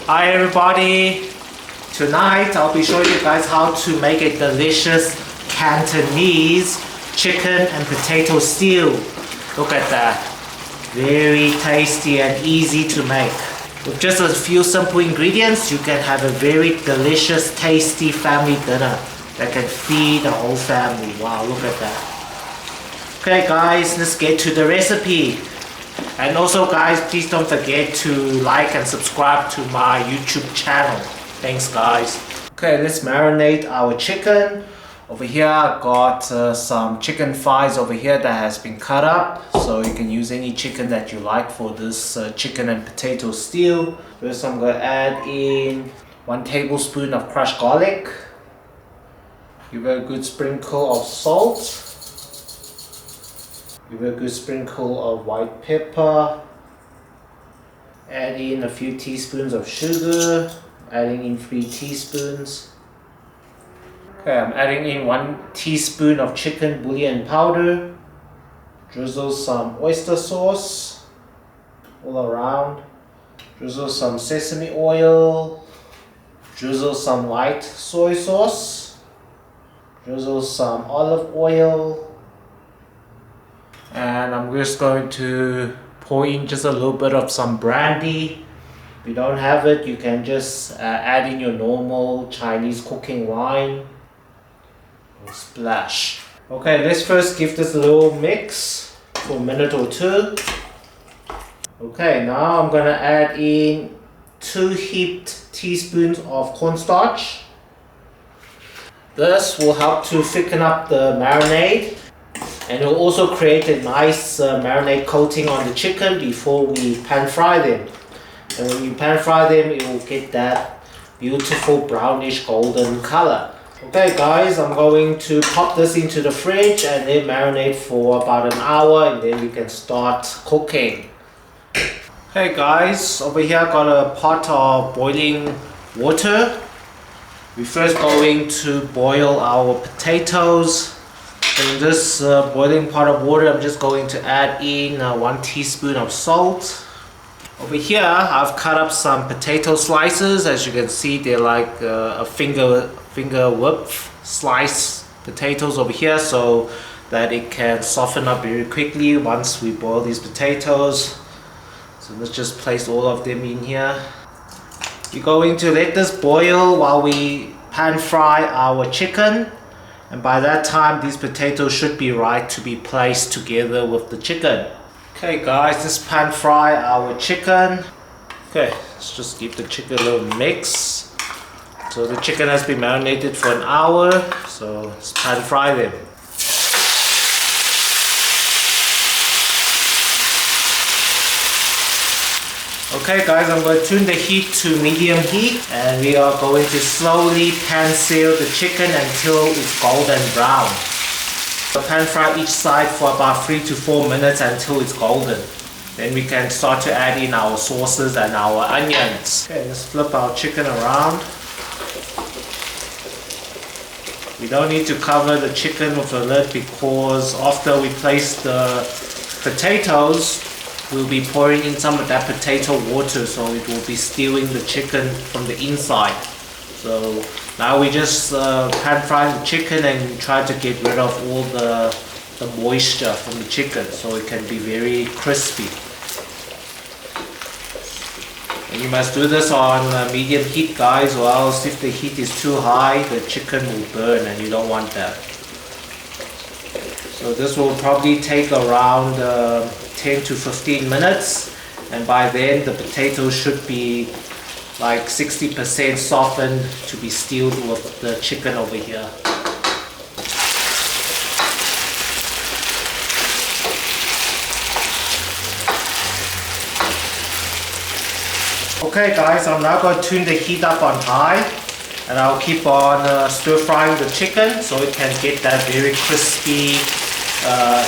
Hi everybody! Tonight I'll be showing you guys how to make a delicious Cantonese chicken and potato stew. Look at that. Very tasty and easy to make. With just a few simple ingredients, you can have a very delicious, tasty family dinner that can feed the whole family. Wow, look at that. Okay guys, let's get to the recipe. And also guys, please don't forget to like and subscribe to my YouTube channel. Thanks guys. Okay, let's marinate our chicken. Over here I got some chicken thighs over here that has been cut up. So you can use any chicken that you like for this chicken and potato stew. First I'm going to add in 1 tablespoon of crushed garlic. Give it a good sprinkle of salt. Give it a good sprinkle of white pepper. Add in a few teaspoons of sugar. Adding in 3 teaspoons. Okay, I'm adding in 1 teaspoon of chicken bouillon powder. Drizzle some oyster sauce all around. Drizzle some sesame oil. Drizzle some light soy sauce. Drizzle some olive oil. And I'm just going to pour in just a little bit of some brandy. If you don't have it, you can just add in your normal Chinese cooking wine. Splash. Okay, let's first give this a little mix for a minute or 2. Okay, now I'm gonna add in 2 heaped teaspoons of cornstarch. This will help to thicken up the marinade. And it will also create a nice marinade coating on the chicken before we pan fry them. And when you pan fry them, it will get that beautiful brownish golden color. Okay guys, I'm going to pop this into the fridge and then marinate for about an hour, and then we can start cooking. Okay guys, over here I got a pot of boiling water. We're first going to boil our potatoes. In this boiling pot of water, I'm just going to add in 1 teaspoon of salt. Over here, I've cut up some potato slices. As you can see, they're like a finger width sliced potatoes over here, so that it can soften up very quickly once we boil these potatoes. So let's just place all of them in here. We're going to let this boil while we pan fry our chicken. And by that time, these potatoes should be right to be placed together with the chicken. Okay guys, let's pan fry our chicken. Okay, let's just give the chicken a little mix. So the chicken has been marinated for an hour, so let's pan fry them. Okay guys, I'm going to tune the heat to medium heat, and we are going to slowly pan sear the chicken until it's golden brown. So pan fry each side for about 3 to 4 minutes until it's golden. Then we can start to add in our sauces and our onions. Okay, let's flip our chicken around. We don't need to cover the chicken with a lid because after we place the potatoes, we'll be pouring in some of that potato water, so it will be stewing the chicken from the inside. So now we just pan fry the chicken and try to get rid of all the moisture from the chicken so it can be very crispy. And you must do this on medium heat guys, or else if the heat is too high, the chicken will burn and you don't want that. So this will probably take around 10 to 15 minutes, and by then the potatoes should be like 60% softened to be stewed with the chicken over here. Okay guys, I'm now going to tune the heat up on high, and I'll keep on stir frying the chicken so it can get that very crispy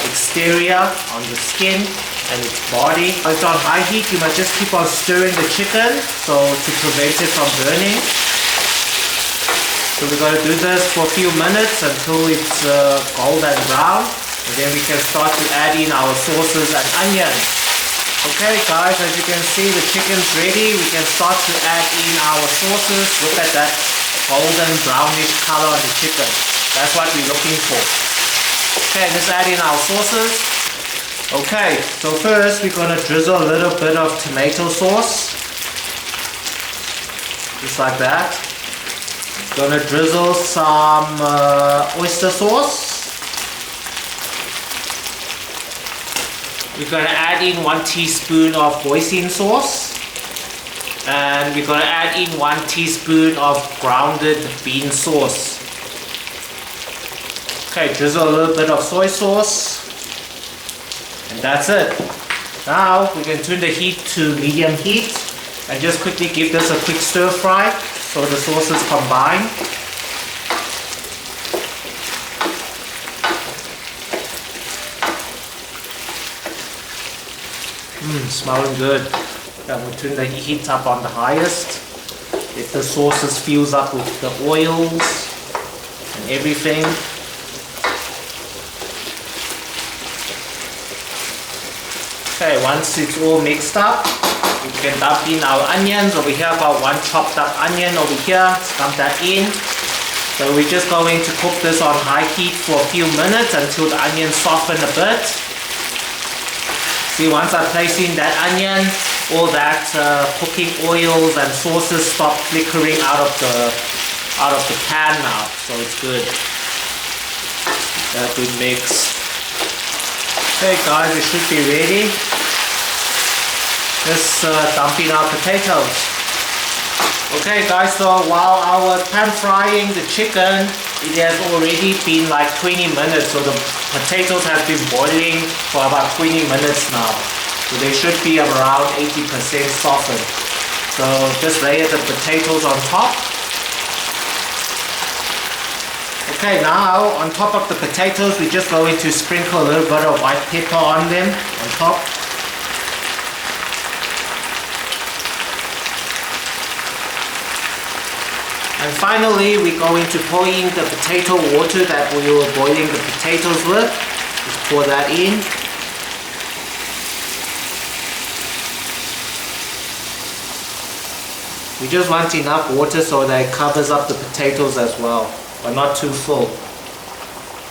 exterior on the skin and its body. When it's on high heat, you must just keep on stirring the chicken so to prevent it from burning. So we're going to do this for a few minutes until it's golden brown, and then we can start to add in our sauces and onions. Okay guys, as you can see the chicken's ready. We can start to add in our sauces. Look at that golden brownish color on the chicken. That's what we're looking for. Okay, let's add in our sauces. Okay, so first we're going to drizzle a little bit of tomato sauce. Just like that. Gonna drizzle some oyster sauce. We're gonna add in 1 teaspoon of hoisin sauce. And we're gonna add in 1 teaspoon of grounded bean sauce. Okay, drizzle a little bit of soy sauce. And that's it. Now we can turn the heat to medium heat and just quickly give this a quick stir fry so the sauces combine. Smelling good. Then we'll turn the heat up on the highest. If the sauces fills up with the oils and everything. Okay, once it's all mixed up, we can dump in our onions. Over here I've got 1 chopped up onion over here. Let's dump that in. So we're just going to cook this on high heat for a few minutes until the onions soften a bit. See, once I place in that onion, all that cooking oils and sauces stop flickering out of the pan now. So it's good. That good mix. Okay guys, it should be ready. Just dump in our potatoes. Okay guys, so while our pan frying the chicken, it has already been like 20 minutes. So the potatoes have been boiling for about 20 minutes now. So they should be around 80% softened. So just layer the potatoes on top. Okay, now on top of the potatoes, we're just going to sprinkle a little bit of white pepper on them, on top. And finally, we're going to pour in the potato water that we were boiling the potatoes with. Just pour that in. We just want enough water so that it covers up the potatoes as well, but not too full.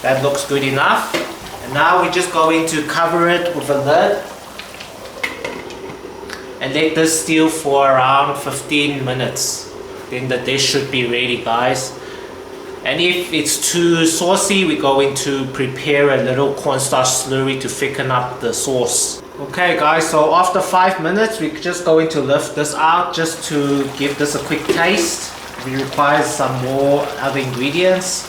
That looks good enough. And now we're just going to cover it with a lid and let this stew for around 15 minutes. Then the dish should be ready, guys. And if it's too saucy, we're going to prepare a little cornstarch slurry to thicken up the sauce. Okay guys, so after 5 minutes, we're just going to lift this out just to give this a quick taste. We require some more other ingredients.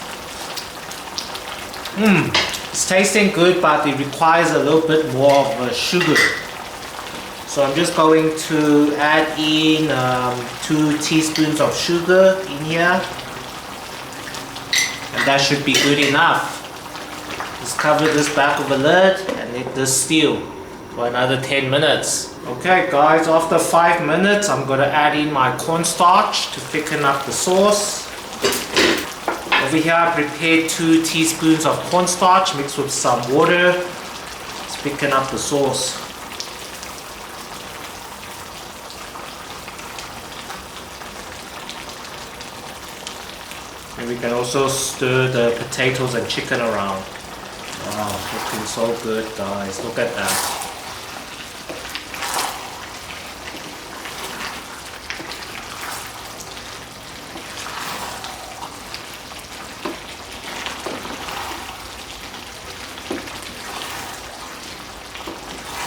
It's tasting good, but it requires a little bit more of sugar. So I'm just going to add in 2 teaspoons of sugar in here. And that should be good enough. Just cover this back with a lid and let this stew for another 10 minutes. Okay guys, after 5 minutes, I'm going to add in my cornstarch to thicken up the sauce. Over here I prepared 2 teaspoons of cornstarch mixed with some water. Let's thicken up the sauce. And we can also stir the potatoes and chicken around. Wow, looking so good guys, look at that.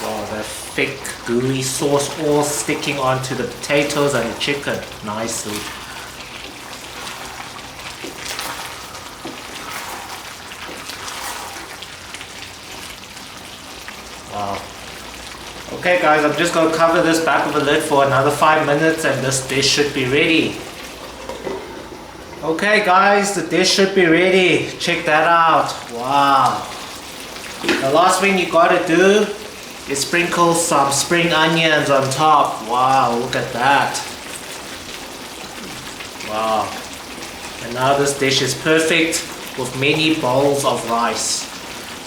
Wow, that thick gooey sauce all sticking onto the potatoes and the chicken nicely. Wow. Okay guys, I'm just going to cover this back with a lid for another 5 minutes and this dish should be ready. Okay guys, the dish should be ready. Check that out. Wow. The last thing you gotta do is sprinkle some spring onions on top. Wow, look at that. Wow. And now this dish is perfect with many bowls of rice.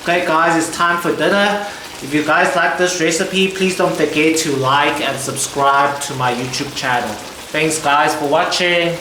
Okay guys, it's time for dinner. If you guys like this recipe, please don't forget to like and subscribe to my YouTube channel. Thanks guys for watching.